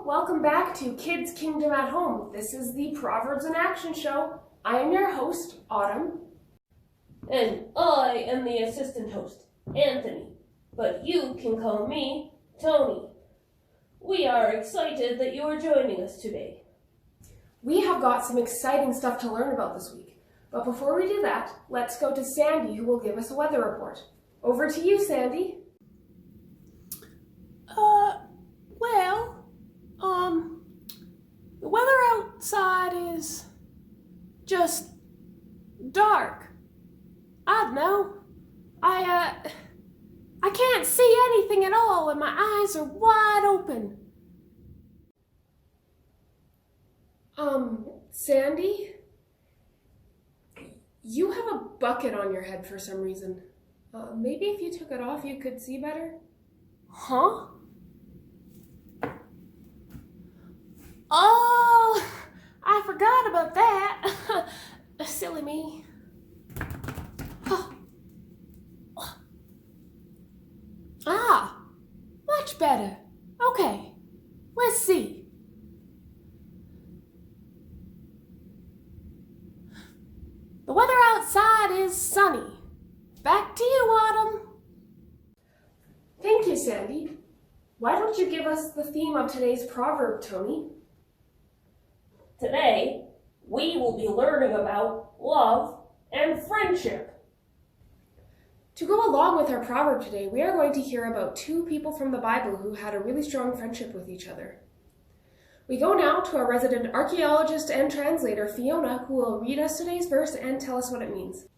welcome back to Kids Kingdom at Home. This is the Proverbs in Action show. I am your host, Autumn. And I am the assistant host, Anthony, but you can call me Tony. We are excited that you are joining us today. We have got some exciting stuff to learn about this week. But before we do that, let's go to Sandy, who will give us a weather report. Over to you, Sandy. The weather outside is just dark. I don't know. I can't see anything at all and my eyes are wide open. Sandy? You have a bucket on your head for some reason. Maybe if you took it off, you could see better? Huh? Oh, I forgot about that. Silly me. Ah, much better. Okay, let's see. The weather outside is sunny. Back to you, Autumn. Thank you, Sandy. Why don't you give us the theme of today's proverb, Tony? Today, we will be learning about love and friendship. To go along with our proverb today, we are going to hear about two people from the Bible who had a really strong friendship with each other. We go now to our resident archaeologist and translator, Fiona, who will read us today's verse and tell us what it means.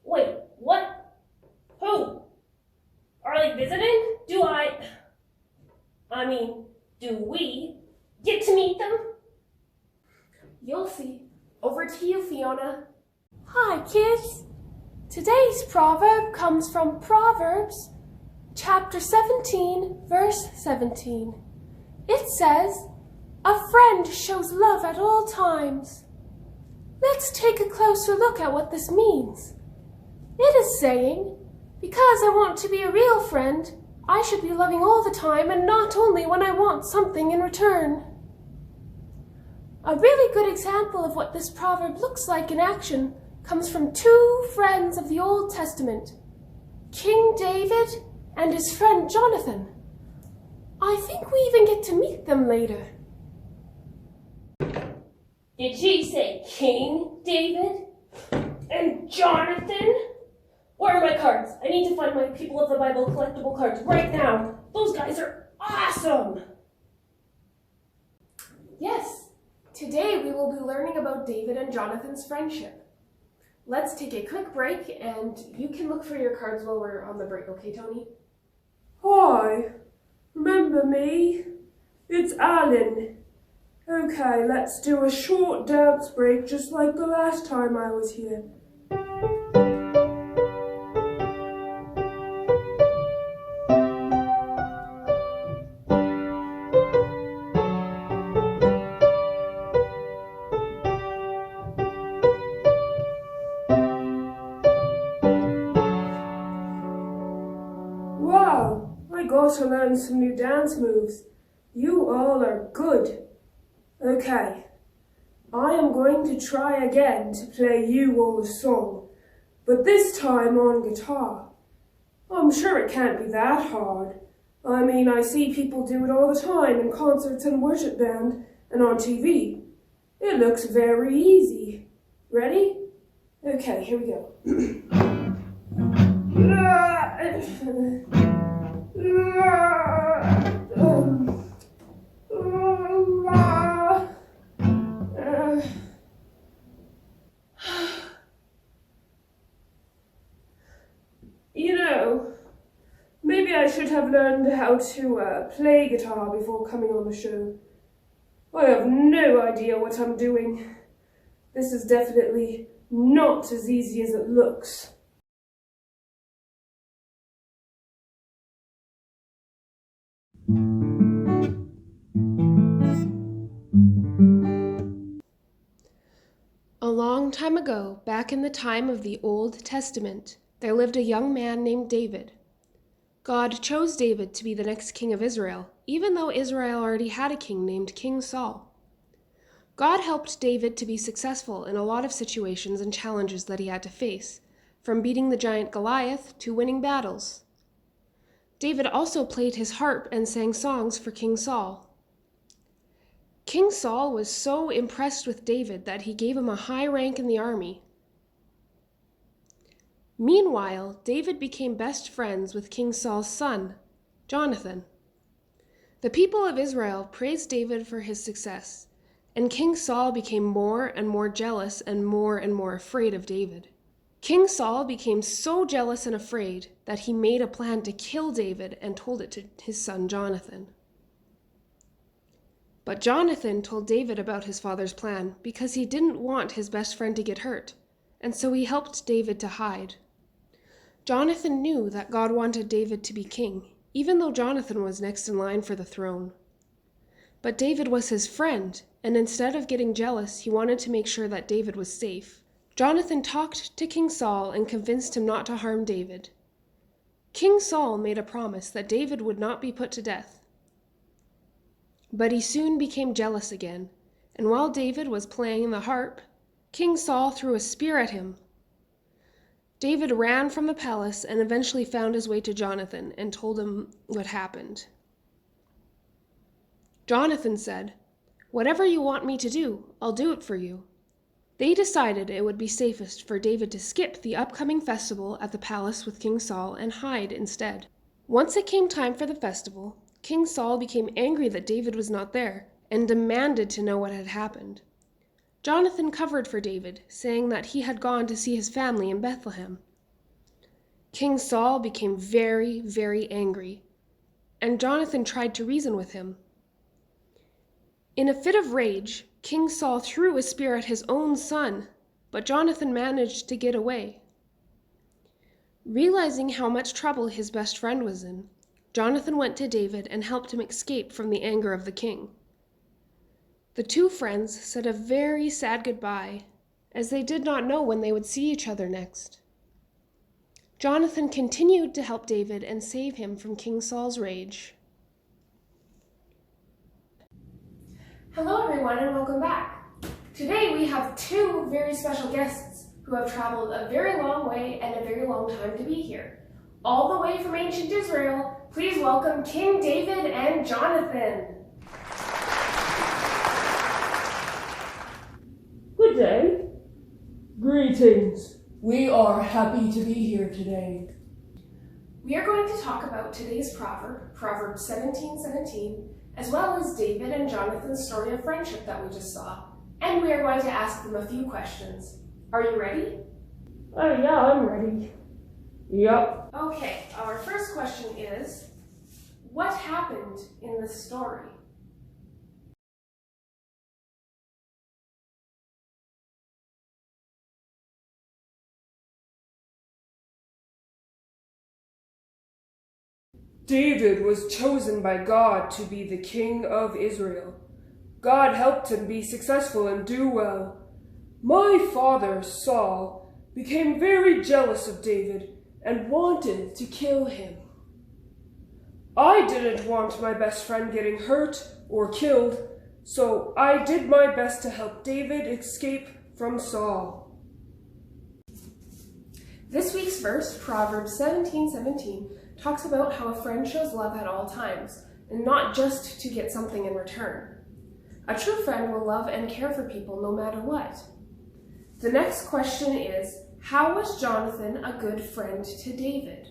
Wait, what? Who? Are they visiting? Do we get to meet them? You'll see. Over to you, Fiona. Hi, kids. Today's proverb comes from Proverbs, chapter 17, verse 17. It says, "A friend shows love at all times." Let's take a closer look at what this means. It is saying, because I want to be a real friend, I should be loving all the time and not only when I want something in return. A really good example of what this proverb looks like in action comes from two friends of the Old Testament, King David and his friend Jonathan. I think we even get to meet them later. Did she say King David and Jonathan? Where are my cards? I need to find my People of the Bible collectible cards right now. Those guys are awesome. Yes, today we will be learning about David and Jonathan's friendship. Let's take a quick break, and you can look for your cards while we're on the break, okay, Tony? Hi, remember me? It's Alan. Okay, let's do a short dance break just like the last time I was here. Wow, I got to learn some new dance moves. You all are good. Okay, I am going to try again to play you all a song, but this time on guitar. I'm sure it can't be that hard. I mean, I see people do it all the time in concerts and worship band and on TV. It looks very easy. Ready? Okay, here we go. You know, maybe I should have learned how to play guitar before coming on the show. I have no idea what I'm doing. This is definitely not as easy as it looks. A long time ago, back in the time of the Old Testament, there lived a young man named David. God chose David to be the next king of Israel, even though Israel already had a king named King Saul. God helped David to be successful in a lot of situations and challenges that he had to face, from beating the giant Goliath to winning battles. David also played his harp and sang songs for King Saul. King Saul was so impressed with David that he gave him a high rank in the army. Meanwhile, David became best friends with King Saul's son, Jonathan. The people of Israel praised David for his success, and King Saul became more and more jealous and more afraid of David. King Saul became so jealous and afraid that he made a plan to kill David and told it to his son Jonathan. But Jonathan told David about his father's plan because he didn't want his best friend to get hurt, and so he helped David to hide. Jonathan knew that God wanted David to be king, even though Jonathan was next in line for the throne. But David was his friend, and instead of getting jealous, he wanted to make sure that David was safe. Jonathan talked to King Saul and convinced him not to harm David. King Saul made a promise that David would not be put to death. But he soon became jealous again, and while David was playing the harp, King Saul threw a spear at him. David ran from the palace and eventually found his way to Jonathan and told him what happened. Jonathan said, "Whatever you want me to do, I'll do it for you." They decided it would be safest for David to skip the upcoming festival at the palace with King Saul and hide instead. Once it came time for the festival, King Saul became angry that David was not there and demanded to know what had happened. Jonathan covered for David, saying that he had gone to see his family in Bethlehem. King Saul became very angry, and Jonathan tried to reason with him. In a fit of rage, King Saul threw a spear at his own son, but Jonathan managed to get away. Realizing how much trouble his best friend was in, Jonathan went to David and helped him escape from the anger of the king. The two friends said a very sad goodbye, as they did not know when they would see each other next. Jonathan continued to help David and save him from King Saul's rage. Hello everyone and welcome back. Today we have two very special guests who have traveled a very long way and a very long time to be here. All the way from ancient Israel, please welcome King David and Jonathan. Good day. Greetings. We are happy to be here today. We are going to talk about today's proverb, Proverbs 17:17, as well as David and Jonathan's story of friendship that we just saw. And we are going to ask them a few questions. Are you ready? Yeah, I'm ready. Yep. Okay, our first question is, what happened in the story? David was chosen by God to be the king of Israel. God helped him be successful and do well. My father, Saul, became very jealous of David and wanted to kill him. I didn't want my best friend getting hurt or killed, so I did my best to help David escape from Saul. This week's verse, Proverbs 17:17, talks about how a friend shows love at all times, and not just to get something in return. A true friend will love and care for people no matter what. The next question is, how was Jonathan a good friend to David?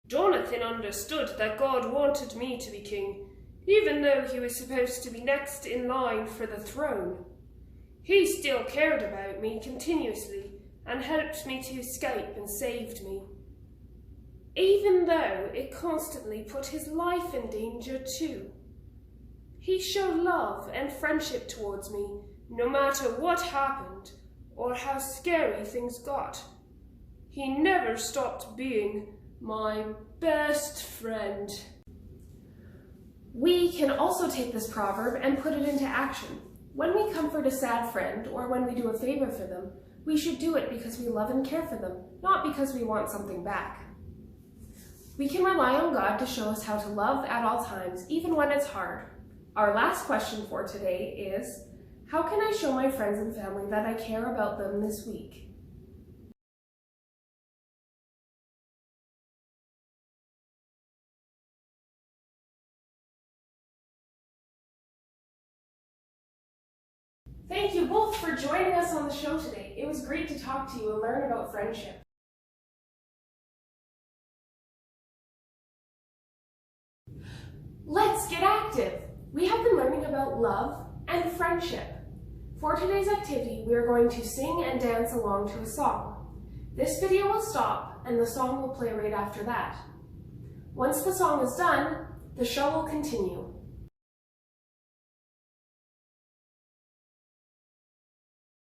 Jonathan understood that God wanted me to be king, even though he was supposed to be next in line for the throne. He still cared about me continuously and helped me to escape and saved me, even though it constantly put his life in danger too. He showed love and friendship towards me no matter what happened or how scary things got. He never stopped being my best friend. We can also take this proverb and put it into action. When we comfort a sad friend or when we do a favor for them, we should do it because we love and care for them, not because we want something back. We can rely on God to show us how to love at all times, even when it's hard. Our last question for today is, how can I show my friends and family that I care about them this week? Thank you both for joining us on the show today. It was great to talk to you and learn about friendship. Let's get active! We have been learning about love and friendship. For today's activity, we are going to sing and dance along to a song. This video will stop and the song will play right after that. Once the song is done, the show will continue.